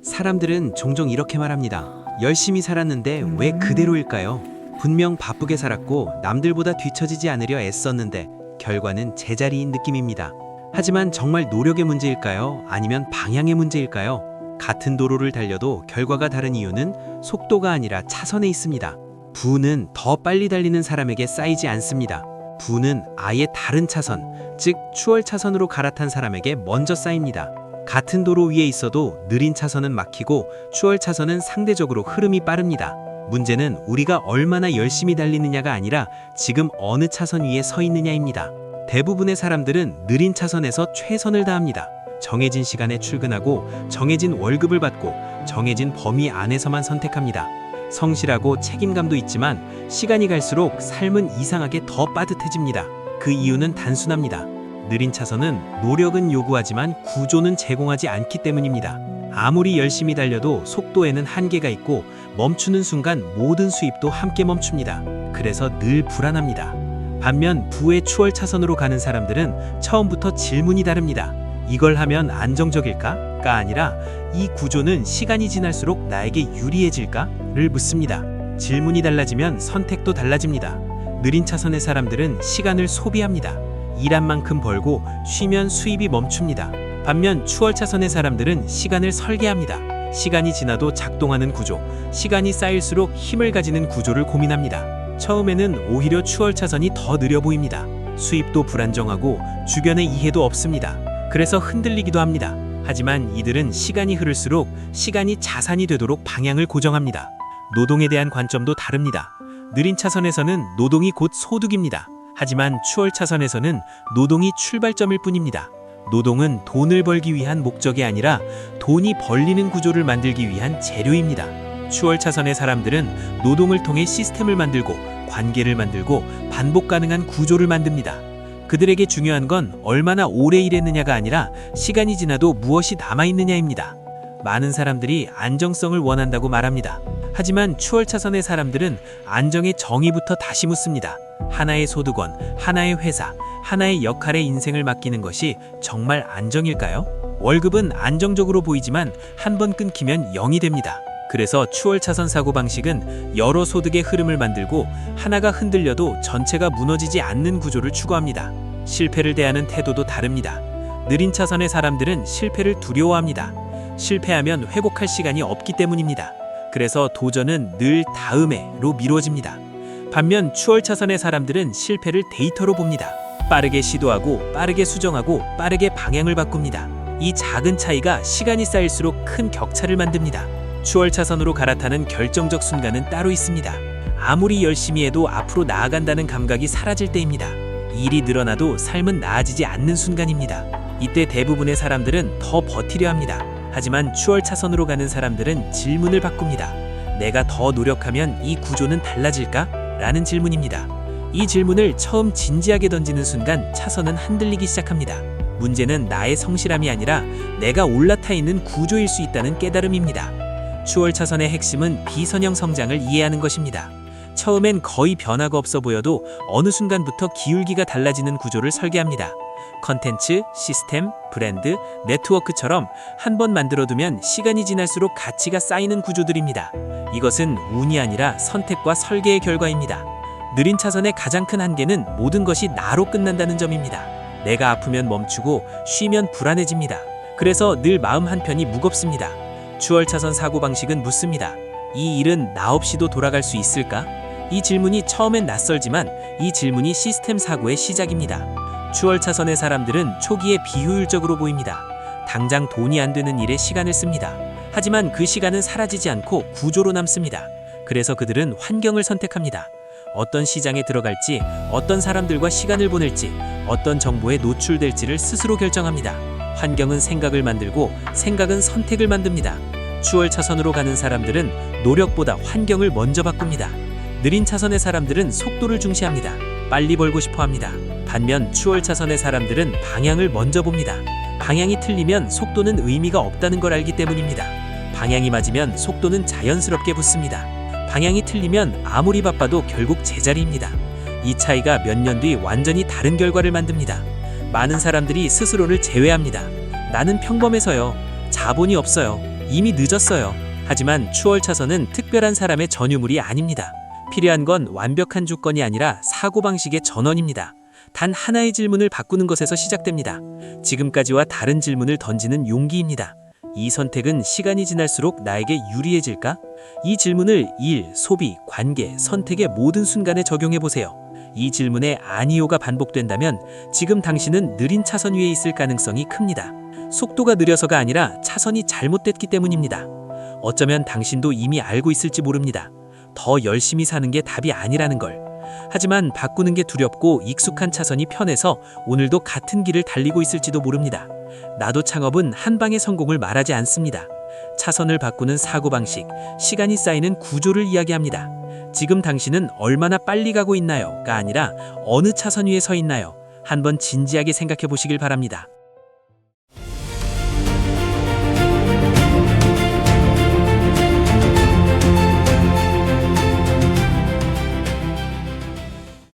사람들은 종종 이렇게 말합니다. 열심히 살았는데 왜 그대로일까요? 분명 바쁘게 살았고 남들보다 뒤처지지 않으려 애썼는데 결과는 제자리인 느낌입니다. 하지만 정말 노력의 문제일까요? 아니면 방향의 문제일까요? 같은 도로를 달려도 결과가 다른 이유는 속도가 아니라 차선에 있습니다. 부는 더 빨리 달리는 사람에게 쌓이지 않습니다. 부는 아예 다른 차선, 즉 추월 차선으로 갈아탄 사람에게 먼저 쌓입니다. 같은 도로 위에 있어도 느린 차선은 막히고 추월 차선은 상대적으로 흐름이 빠릅니다. 문제는 우리가 얼마나 열심히 달리느냐가 아니라 지금 어느 차선 위에 서 있느냐입니다. 대부분의 사람들은 느린 차선에서 최선을 다합니다. 정해진 시간에 출근하고 정해진 월급을 받고 정해진 범위 안에서만 선택합니다. 성실하고 책임감도 있지만 시간이 갈수록 삶은 이상하게 더 빠듯해집니다. 그 이유는 단순합니다. 느린 차선은 노력은 요구하지만 구조는 제공하지 않기 때문입니다. 아무리 열심히 달려도 속도에는 한계가 있고 멈추는 순간 모든 수입도 함께 멈춥니다. 그래서 늘 불안합니다. 반면 부의 추월 차선으로 가는 사람들은 처음부터 질문이 다릅니다. 이걸 하면 안정적일까?가 아니라 이 구조는 시간이 지날수록 나에게 유리해질까?를 묻습니다. 질문이 달라지면 선택도 달라집니다. 느린 차선의 사람들은 시간을 소비합니다. 일한 만큼 벌고 쉬면 수입이 멈춥니다. 반면 추월 차선의 사람들은 시간을 설계합니다. 시간이 지나도 작동하는 구조, 시간이 쌓일수록 힘을 가지는 구조를 고민합니다. 처음에는 오히려 추월 차선이 더 느려 보입니다. 수입도 불안정하고 주변의 이해도 없습니다. 그래서 흔들리기도 합니다. 하지만 이들은 시간이 흐를수록 시간이 자산이 되도록 방향을 고정합니다. 노동에 대한 관점도 다릅니다. 느린 차선에서는 노동이 곧 소득입니다. 하지만 추월 차선에서는 노동이 출발점일 뿐입니다. 노동은 돈을 벌기 위한 목적이 아니라 돈이 벌리는 구조를 만들기 위한 재료입니다. 추월 차선의 사람들은 노동을 통해 시스템을 만들고 관계를 만들고 반복 가능한 구조를 만듭니다. 그들에게 중요한 건 얼마나 오래 일했느냐가 아니라 시간이 지나도 무엇이 남아있느냐입니다. 많은 사람들이 안정성을 원한다고 말합니다. 하지만 추월 차선의 사람들은 안정의 정의부터 다시 묻습니다. 하나의 소득원, 하나의 회사, 하나의 역할에 인생을 맡기는 것이 정말 안정일까요? 월급은 안정적으로 보이지만 한 번 끊기면 0이 됩니다. 그래서 추월 차선 사고방식은 여러 소득의 흐름을 만들고 하나가 흔들려도 전체가 무너지지 않는 구조를 추구합니다. 실패를 대하는 태도도 다릅니다. 느린 차선의 사람들은 실패를 두려워합니다. 실패하면 회복할 시간이 없기 때문입니다. 그래서 도전은 늘 다음에로 미뤄집니다. 반면 추월 차선의 사람들은 실패를 데이터로 봅니다. 빠르게 시도하고 빠르게 수정하고 빠르게 방향을 바꿉니다. 이 작은 차이가 시간이 쌓일수록 큰 격차를 만듭니다. 추월 차선으로 갈아타는 결정적 순간은 따로 있습니다. 아무리 열심히 해도 앞으로 나아간다는 감각이 사라질 때입니다. 일이 늘어나도 삶은 나아지지 않는 순간입니다. 이때 대부분의 사람들은 더 버티려 합니다. 하지만 추월 차선으로 가는 사람들은 질문을 바꿉니다. 내가 더 노력하면 이 구조는 달라질까? 라는 질문입니다. 이 질문을 처음 진지하게 던지는 순간 차선은 흔들리기 시작합니다. 문제는 나의 성실함이 아니라 내가 올라타 있는 구조일 수 있다는 깨달음입니다. 추월 차선의 핵심은 비선형 성장을 이해하는 것입니다. 처음엔 거의 변화가 없어 보여도 어느 순간부터 기울기가 달라지는 구조를 설계합니다. 컨텐츠, 시스템, 브랜드, 네트워크처럼 한 번 만들어두면 시간이 지날수록 가치가 쌓이는 구조들입니다. 이것은 운이 아니라 선택과 설계의 결과입니다. 느린 차선의 가장 큰 한계는 모든 것이 나로 끝난다는 점입니다. 내가 아프면 멈추고 쉬면 불안해집니다. 그래서 늘 마음 한편이 무겁습니다. 추월 차선 사고방식은 묻습니다. 이 일은 나 없이도 돌아갈 수 있을까? 이 질문이 처음엔 낯설지만 이 질문이 시스템 사고의 시작입니다. 추월 차선의 사람들은 초기에 비효율적으로 보입니다. 당장 돈이 안 되는 일에 시간을 씁니다. 하지만 그 시간은 사라지지 않고 구조로 남습니다. 그래서 그들은 환경을 선택합니다. 어떤 시장에 들어갈지, 어떤 사람들과 시간을 보낼지, 어떤 정보에 노출될지를 스스로 결정합니다. 환경은 생각을 만들고 생각은 선택을 만듭니다. 추월 차선으로 가는 사람들은 노력보다 환경을 먼저 바꿉니다. 느린 차선의 사람들은 속도를 중시합니다. 빨리 벌고 싶어 합니다. 반면 추월 차선의 사람들은 방향을 먼저 봅니다. 방향이 틀리면 속도는 의미가 없다는 걸 알기 때문입니다. 방향이 맞으면 속도는 자연스럽게 붙습니다. 방향이 틀리면 아무리 바빠도 결국 제자리입니다. 이 차이가 몇 년 뒤 완전히 다른 결과를 만듭니다. 많은 사람들이 스스로를 제외합니다. 나는 평범해서요. 자본이 없어요. 이미 늦었어요. 하지만 추월 차선은 특별한 사람의 전유물이 아닙니다. 필요한 건 완벽한 조건이 아니라 사고방식의 전원입니다. 단 하나의 질문을 바꾸는 것에서 시작됩니다. 지금까지와 다른 질문을 던지는 용기입니다. 이 선택은 시간이 지날수록 나에게 유리해질까? 이 질문을 일, 소비, 관계, 선택의 모든 순간에 적용해 보세요. 이 질문에 아니요가 반복된다면 지금 당신은 느린 차선 위에 있을 가능성이 큽니다. 속도가 느려서가 아니라 차선이 잘못됐기 때문입니다. 어쩌면 당신도 이미 알고 있을지 모릅니다. 더 열심히 사는 게 답이 아니라는 걸. 하지만 바꾸는 게 두렵고 익숙한 차선이 편해서 오늘도 같은 길을 달리고 있을지도 모릅니다. 나도 창업은 한 방의 성공을 말하지 않습니다. 차선을 바꾸는 사고방식, 시간이 쌓이는 구조를 이야기합니다. 지금 당신은 얼마나 빨리 가고 있나요?가 아니라 어느 차선 위에 서 있나요? 한번 진지하게 생각해 보시길 바랍니다.